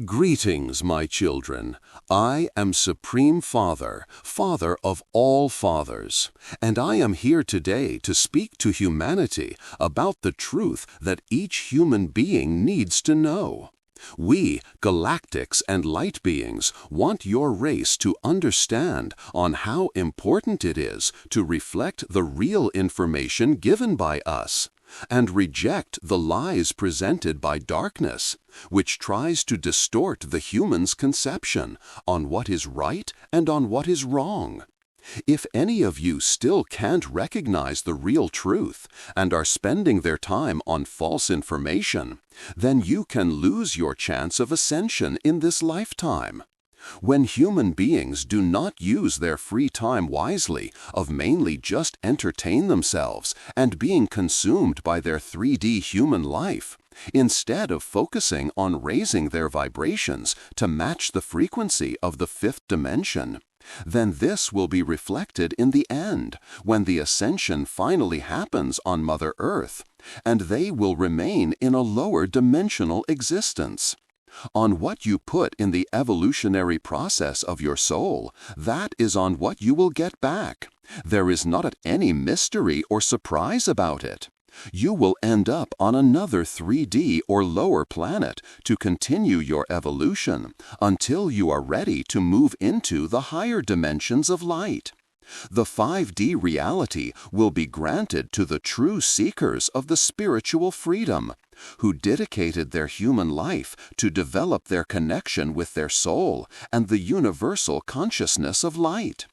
Greetings, my children. I am Supreme Father, Father of all fathers, and I am here today to speak to humanity about the truth that each human being needs to know. We, galactics and light beings, want your race to understand on how important it is to reflect the real information given by us, and reject the lies presented by darkness, which tries to distort the human's conception on what is right and on what is wrong. If any of you still can't recognize the real truth and are spending their time on false information, then you can lose your chance of ascension in this lifetime. When human beings do not use their free time wisely, of mainly just entertain themselves and being consumed by their 3D human life, instead of focusing on raising their vibrations to match the frequency of the fifth dimension, then this will be reflected in the end, when the ascension finally happens on Mother Earth, and they will remain in a lower dimensional existence. On what you put in the evolutionary process of your soul, that is on what you will get back. There is not any mystery or surprise about it. You will end up on another 3D or lower planet to continue your evolution until you are ready to move into the higher dimensions of light. The 5D reality will be granted to the true seekers of the spiritual freedom, who dedicated their human life to develop their connection with their soul and the universal consciousness of light,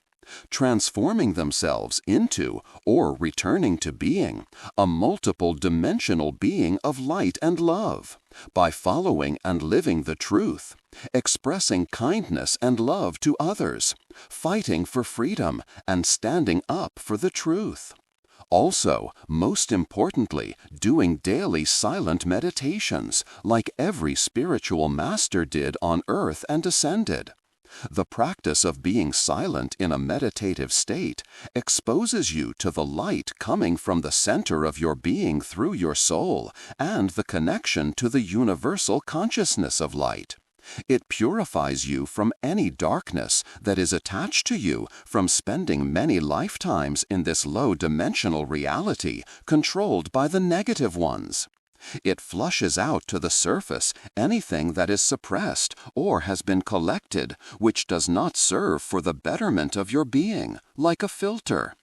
transforming themselves into, or returning to being, a multiple-dimensional being of light and love, by following and living the truth, expressing kindness and love to others, fighting for freedom, and standing up for the truth. Also, most importantly, doing daily silent meditations, like every spiritual master did on earth and ascended. The practice of being silent in a meditative state exposes you to the light coming from the center of your being through your soul and the connection to the universal consciousness of light. It purifies you from any darkness that is attached to you from spending many lifetimes in this low-dimensional reality controlled by the negative ones. It flushes out to the surface anything that is suppressed or has been collected which does not serve for the betterment of your being, like a filter.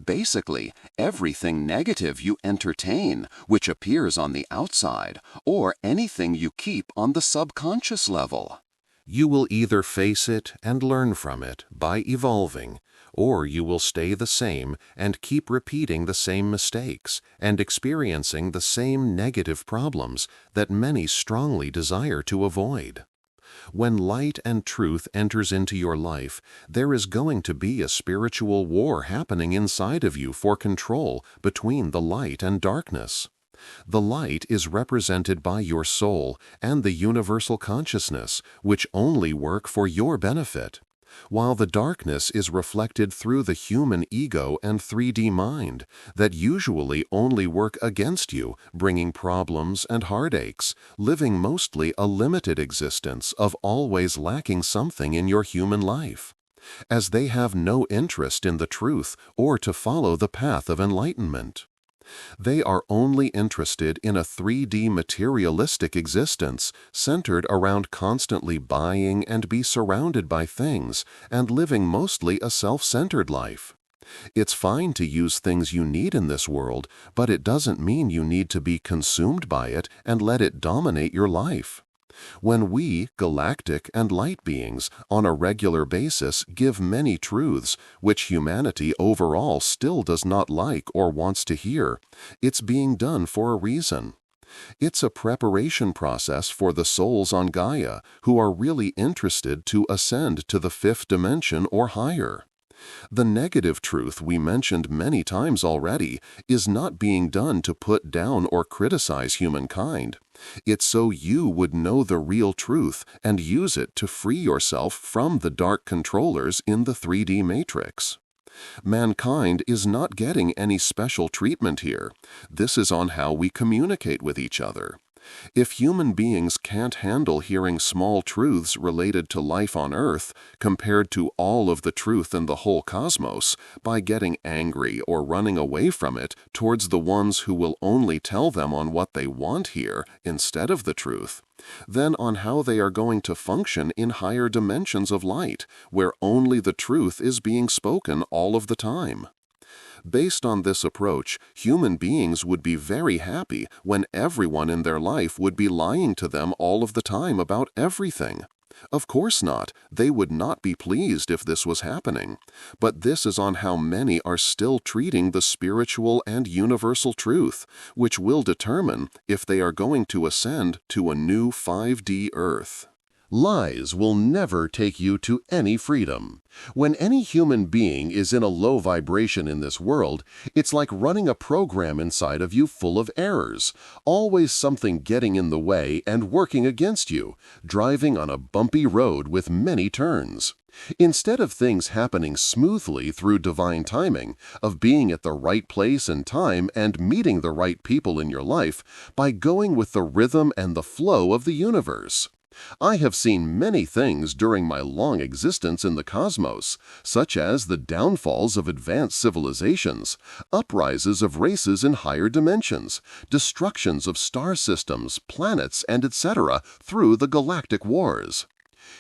Basically, everything negative you entertain, which appears on the outside, or anything you keep on the subconscious level. You will either face it and learn from it by evolving, or you will stay the same and keep repeating the same mistakes and experiencing the same negative problems that many strongly desire to avoid. When light and truth enters into your life, there is going to be a spiritual war happening inside of you for control between the light and darkness. The light is represented by your soul and the universal consciousness, which only work for your benefit, while the darkness is reflected through the human ego and 3D mind that usually only work against you, bringing problems and heartaches, living mostly a limited existence of always lacking something in your human life, as they have no interest in the truth or to follow the path of enlightenment. They are only interested in a 3D materialistic existence centered around constantly buying and be surrounded by things and living mostly a self-centered life. It's fine to use things you need in this world, but it doesn't mean you need to be consumed by it and let it dominate your life. When we, galactic and light beings, on a regular basis give many truths which humanity overall still does not like or wants to hear, it's being done for a reason. It's a preparation process for the souls on Gaia who are really interested to ascend to the fifth dimension or higher. The negative truth we mentioned many times already is not being done to put down or criticize humankind. It's so you would know the real truth and use it to free yourself from the dark controllers in the 3D matrix. Mankind is not getting any special treatment here. This is on how we communicate with each other. If human beings can't handle hearing small truths related to life on Earth compared to all of the truth in the whole cosmos by getting angry or running away from it towards the ones who will only tell them on what they want here instead of the truth, then on how they are going to function in higher dimensions of light, where only the truth is being spoken all of the time. Based on this approach, human beings would be very happy when everyone in their life would be lying to them all of the time about everything. Of course not. They would not be pleased if this was happening. But this is on how many are still treating the spiritual and universal truth, which will determine if they are going to ascend to a new 5D Earth. Lies will never take you to any freedom. When any human being is in a low vibration in this world, it's like running a program inside of you full of errors, always something getting in the way and working against you, driving on a bumpy road with many turns. Instead of things happening smoothly through divine timing, of being at the right place and time and meeting the right people in your life by going with the rhythm and the flow of the universe. I have seen many things during my long existence in the cosmos, such as the downfalls of advanced civilizations, uprises of races in higher dimensions, destructions of star systems, planets, and etc. through the galactic wars.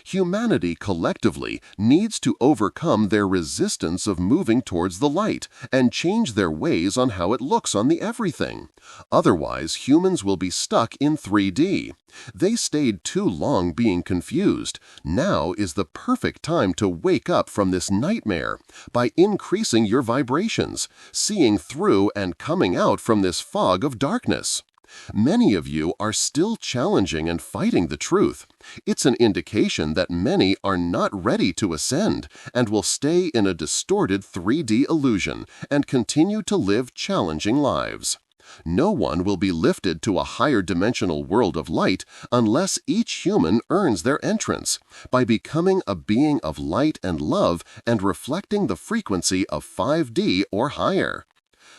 Humanity collectively needs to overcome their resistance of moving towards the light and change their ways on how it looks on the everything. Otherwise, humans will be stuck in 3D. They stayed too long being confused. Now is the perfect time to wake up from this nightmare by increasing your vibrations, seeing through and coming out from this fog of darkness. Many of you are still challenging and fighting the truth. It's an indication that many are not ready to ascend and will stay in a distorted 3D illusion and continue to live challenging lives. No one will be lifted to a higher dimensional world of light unless each human earns their entrance by becoming a being of light and love and reflecting the frequency of 5D or higher.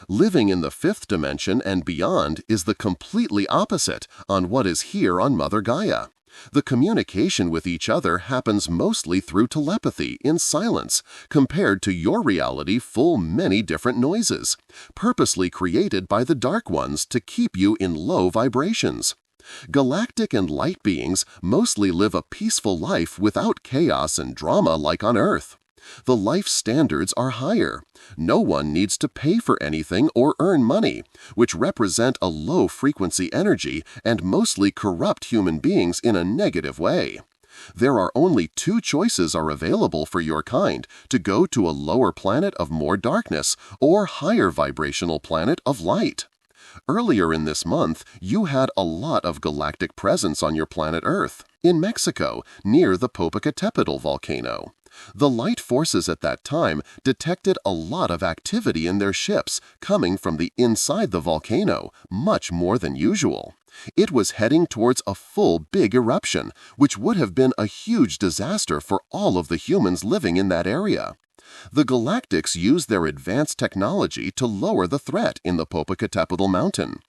Living in the fifth dimension and beyond is the completely opposite on what is here on Mother Gaia. The communication with each other happens mostly through telepathy in silence, compared to your reality full many different noises, purposely created by the Dark Ones to keep you in low vibrations. Galactic and light beings mostly live a peaceful life without chaos and drama like on Earth. The life standards are higher. No one needs to pay for anything or earn money, which represent a low-frequency energy and mostly corrupt human beings in a negative way. There are only two choices are available for your kind to go to a lower planet of more darkness or higher vibrational planet of light. Earlier in this month, you had a lot of galactic presence on your planet Earth, in Mexico, near the Popocatépetl volcano. The light forces at that time detected a lot of activity in their ships coming from the inside the volcano, much more than usual. It was heading towards a full big eruption, which would have been a huge disaster for all of the humans living in that area. The Galactics used their advanced technology to lower the threat in the Popocatépetl mountain.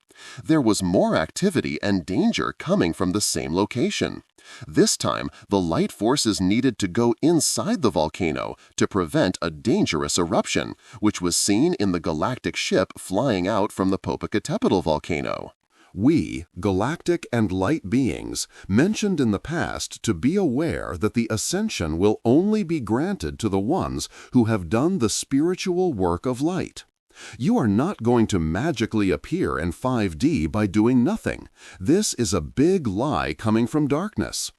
There was more activity and danger coming from the same location. This time, the light forces needed to go inside the volcano to prevent a dangerous eruption, which was seen in the galactic ship flying out from the Popocatépetl volcano. We, galactic and light beings, mentioned in the past to be aware that the ascension will only be granted to the ones who have done the spiritual work of light. You are not going to magically appear in 5D by doing nothing. This is a big lie coming from darkness.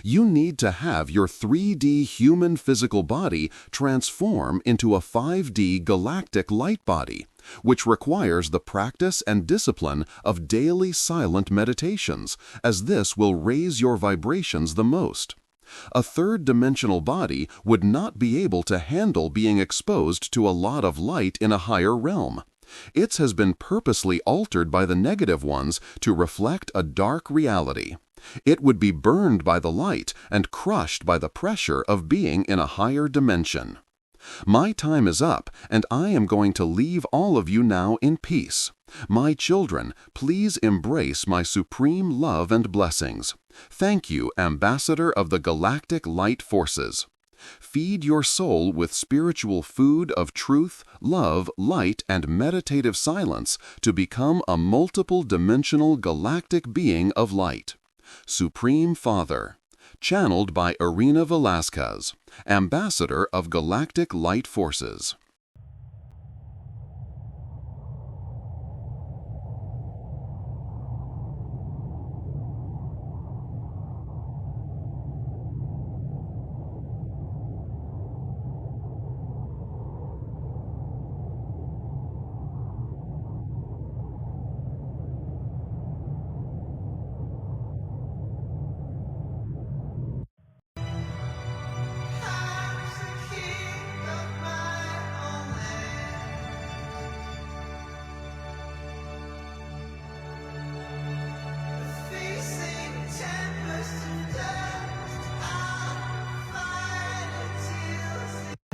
You need to have your 3D human physical body transform into a 5D galactic light body, which requires the practice and discipline of daily silent meditations, as this will raise your vibrations the most. A third-dimensional body would not be able to handle being exposed to a lot of light in a higher realm. It has been purposely altered by the negative ones to reflect a dark reality. It would be burned by the light and crushed by the pressure of being in a higher dimension. My time is up, and I am going to leave all of you now in peace. My children, please embrace my supreme love and blessings. Thank you, Ambassador of the Galactic Light Forces. Feed your soul with spiritual food of truth, love, light, and meditative silence to become a multiple-dimensional galactic being of light. Supreme Father. Channeled by Erena Velazquez, Ambassador of Galactic Light Forces.